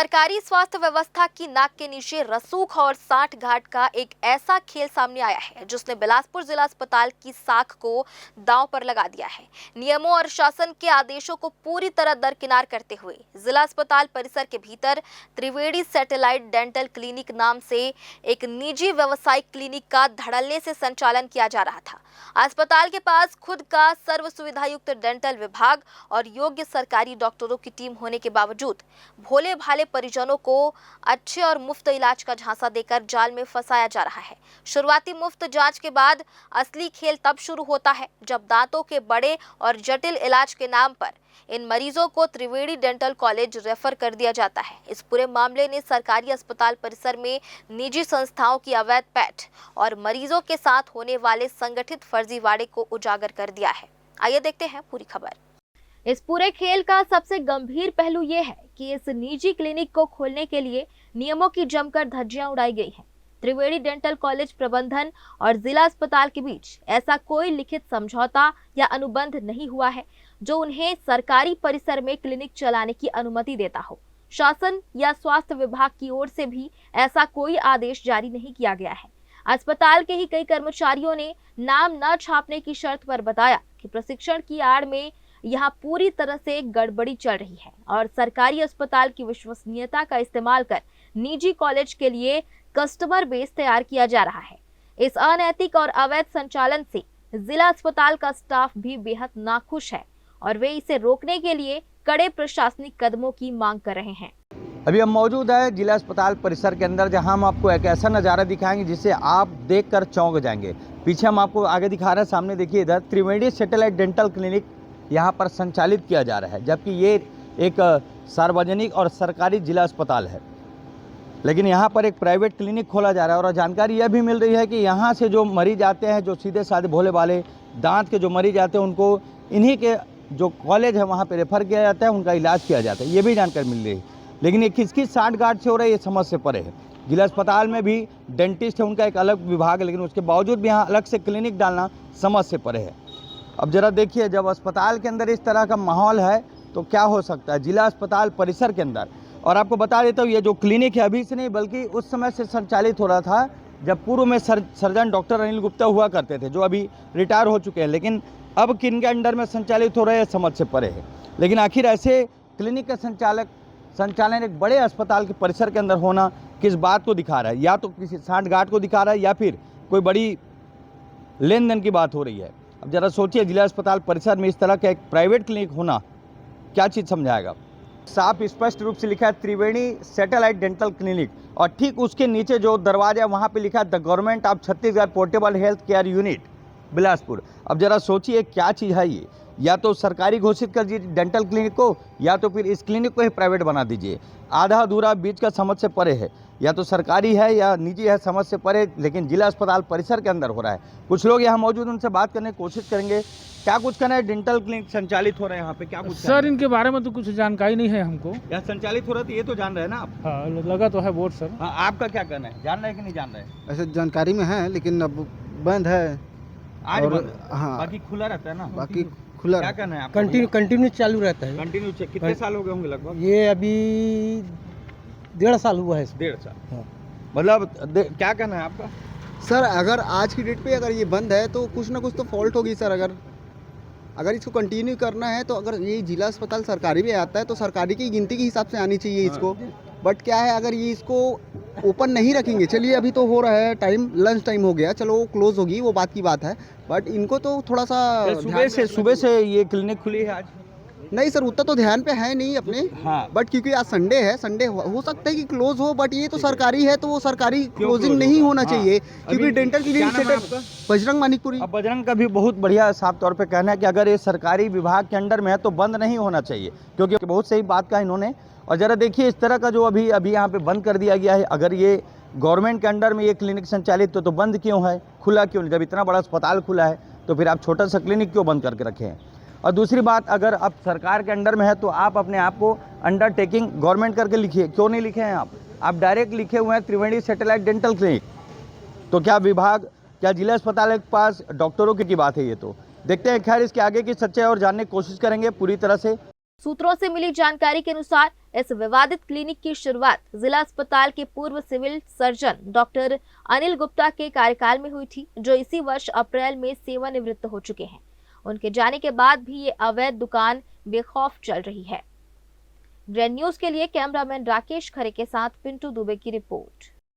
सरकारी स्वास्थ्य व्यवस्था की नाक के नीचे रसूख और साठ घाट का एक ऐसा खेल सामने आया है जिसने बिलासपुर जिला अस्पताल की साख को दांव पर लगा दिया है। नियमों और शासन के आदेशों को पूरी तरह दरकिनार करते हुए जिला अस्पताल परिसर के भीतर त्रिवेणी सैटेलाइट डेंटल क्लिनिक नाम से एक निजी व्यावसायिक क्लिनिक का धड़ल्ले से संचालन किया जा रहा था। अस्पताल के पास खुद का सर्व सुविधा युक्त डेंटल विभाग और योग्य सरकारी डॉक्टरों की टीम होने के बावजूद भोले भाले परिजनों को अच्छे और मुफ्त इलाज का झांसा देकर जाल में फंसाया जा रहा है। शुरुआती मुफ्त जांच के बाद असली खेल तब शुरू होता है जब दांतों के बड़े और जटिल इलाज के नाम पर इन मरीजों को त्रिवेणी डेंटल कॉलेज रेफर कर दिया जाता है। इस पूरे मामले ने सरकारी अस्पताल परिसर में निजी संस्थाओं की अवैध पैठ और मरीजों के साथ होने वाले संगठित फर्जीवाड़े को उजागर कर दिया है। आइए देखते हैं पूरी खबर। इस पूरे खेल का सबसे गंभीर पहलू ये है कि इस निजी क्लिनिक को खोलने के लिए नियमों की जमकर धज्जियां उड़ाई गई हैं। त्रिवेणी डेंटल कॉलेज प्रबंधन और जिला अस्पताल के बीच ऐसा कोई लिखित समझौता या अनुबंध नहीं हुआ है जो उन्हें सरकारी परिसर में क्लिनिक चलाने की अनुमति देता हो। शासन या स्वास्थ्य विभाग की ओर से भी ऐसा कोई आदेश जारी नहीं किया गया है। अस्पताल के ही कई कर्मचारियों ने नाम न छापने की शर्त पर बताया कि प्रशिक्षण की आड़ में यहाँ पूरी तरह से गड़बड़ी चल रही है और सरकारी अस्पताल की विश्वसनीयता का इस्तेमाल कर निजी कॉलेज के लिए कस्टमर बेस तैयार किया जा रहा है। इस अनैतिक और अवैध संचालन से जिला अस्पताल का स्टाफ भी बेहद नाखुश है और वे इसे रोकने के लिए कड़े प्रशासनिक कदमों की मांग कर रहे हैं। अभी हम मौजूद है जिला अस्पताल परिसर के अंदर, जहां हम आपको एक ऐसा नज़ारा दिखाएंगे जिसे आप देखकर चौंक जाएंगे। पीछे हम आपको आगे दिखा रहे हैं, सामने देखिए इधर त्रिवेणी सैटेलाइट डेंटल क्लिनिक यहाँ पर संचालित किया जा रहा है, जबकि ये एक सार्वजनिक और सरकारी जिला अस्पताल है, लेकिन यहाँ पर एक प्राइवेट क्लिनिक खोला जा रहा है। और जानकारी यह भी मिल रही है कि यहाँ से जो मरीज आते हैं, जो सीधे साधे भोले वाले दांत के जो मरीज आते हैं, उनको इन्हीं के जो कॉलेज है वहाँ पे रेफर किया जाता है, उनका इलाज किया जाता है। ये भी जानकारी मिल रही है, लेकिन ये किसकी साठ गांठ से हो रहा है ये समझ से परे है। जिला अस्पताल में भी डेंटिस्ट है, उनका एक अलग विभाग है, लेकिन उसके बावजूद भी यहाँ अलग से क्लिनिक डालना समझ से परे है। अब जरा देखिए, जब अस्पताल के अंदर इस तरह का माहौल है तो क्या हो सकता है जिला अस्पताल परिसर के अंदर। और आपको बता देता हूँ, ये जो क्लिनिक है अभी से नहीं बल्कि उस समय से संचालित हो रहा था जब पूर्व में सर्जन डॉक्टर अनिल गुप्ता हुआ करते थे, जो अभी रिटायर हो चुके हैं। लेकिन अब किन के अंडर में संचालित हो रहे हैं समझ से परे है। लेकिन आखिर ऐसे क्लिनिक का संचालन एक बड़े अस्पताल के परिसर के अंदर होना किस बात को दिखा रहा है? या तो किसी साठ गांठ को दिखा रहा है या फिर कोई बड़ी लेन देन की बात हो रही है। अब जरा सोचिए, जिला अस्पताल परिसर में इस तरह का एक प्राइवेट क्लिनिक होना क्या चीज़ समझाएगा। साफ स्पष्ट रूप से लिखा है त्रिवेणी सैटेलाइट डेंटल क्लिनिक, और ठीक उसके नीचे जो दरवाजा वहाँ पे लिखा है the government of Chhattisgarh portable health care unit Bilaspur. अब जरा सोचिए क्या चीज़ है ये। या तो सरकारी घोषित कर दीजिए डेंटल क्लिनिक को, या तो फिर इस क्लिनिक को ही प्राइवेट बना दीजिए। आधा अधूरा बीच का समझ से परे है, या तो सरकारी है या निजी है, समझ से परे, लेकिन जिला अस्पताल परिसर के अंदर हो रहा है। कुछ लोग यहाँ मौजूद, उनसे बात करने की कोशिश करेंगे। क्या कुछ कहना है, डेंटल क्लिनिक संचालित हो रहे हैं यहाँ पे, क्या कुछ? सर इनके बारे में तो कुछ जानकारी नहीं है हमको। यहाँ संचालित हो रहा है ये तो जान रहे हैं ना आप? हाँ, लगा तो है बोर्ड सर। हाँ, आपका क्या कहना है, जान रहे हैं कि नहीं जान रहे? ऐसे जानकारी में है लेकिन अब बंद है। आज और बंद? हाँ, बाकी खुला रहता है ना? बाकी खुला। क्या कहना है आपका? कंटिन्यू चालू रहता है। कंटिन्यू। कितने साल हो गए होंगे लगभग? ये अभी 1.5 साल हुआ है। 1.5 साल। हाँ। मतलब क्या कहना है आपका? सर अगर आज की डेट पे अगर ये बंद है तो कुछ ना कुछ तो फॉल्ट होगी सर। अगर इसको कंटिन्यू करना है तो अगर ये जिला अस्पताल सरकारी में आता है तो सरकारी की गिनती के हिसाब से आनी चाहिए इसको। बट क्या है, अगर ये इसको ओपन नहीं रखेंगे, चलिए अभी तो हो रहा है टाइम, लंच टाइम हो गया, चलो वो क्लोज होगी, वो बात की बात है। बट इनको तो थोड़ा सा सुबह से ये क्लिनिक खुली है आज? नहीं सर, उतना तो ध्यान पे है नहीं अपने। हाँ। बट क्योंकि आज संडे है, संडे हो सकता है कि क्लोज हो, बट ये तो सरकारी है तो वो सरकारी क्लोजिंग नहीं होना चाहिए। क्योंकि डेंटल क्लिनिक बजरंग मानिकपुरी। अब बजरंग का भी बहुत बढ़िया साफ तौर पे कहना है कि अगर ये सरकारी विभाग के अंडर में है तो बंद नहीं होना चाहिए, क्योंकि बहुत सही बात कहा इन्होंने। और जरा देखिए इस तरह का जो अभी यहाँ पे बंद कर दिया गया है, अगर ये गवर्नमेंट के अंडर में ये क्लिनिक संचालित तो बंद क्यों है, खुला क्यों नहीं? जब इतना बड़ा अस्पताल खुला है तो फिर आप छोटा सा क्लिनिक क्यों बंद करके रखे हैं? और दूसरी बात, अगर आप सरकार के अंडर में है तो आप अपने आप को अंडरटेकिंग गवर्नमेंट करके लिखिए। क्यों नहीं लिखे हैं आप डायरेक्ट लिखे हुए हैं त्रिवेणी सैटेलाइट डेंटल क्लिनिक। तो क्या विभाग, क्या जिला अस्पताल के पास डॉक्टरों की बात है? ये तो देखते हैं। खैर, इसके आगे की सच्चाई और जानने की कोशिश करेंगे पूरी तरह से। सूत्रों से मिली जानकारी के अनुसार इस विवादित क्लिनिक की शुरुआत जिला अस्पताल के पूर्व civil surgeon doctor Anil Gupta के कार्यकाल में हुई थी, जो इसी वर्ष अप्रैल में सेवानिवृत्त हो चुके हैं। उनके जाने के बाद भी ये अवैध दुकान बेखौफ चल रही है। ग्रैंड न्यूज के लिए कैमरामैन राकेश खरे के साथ पिंटू दुबे की रिपोर्ट।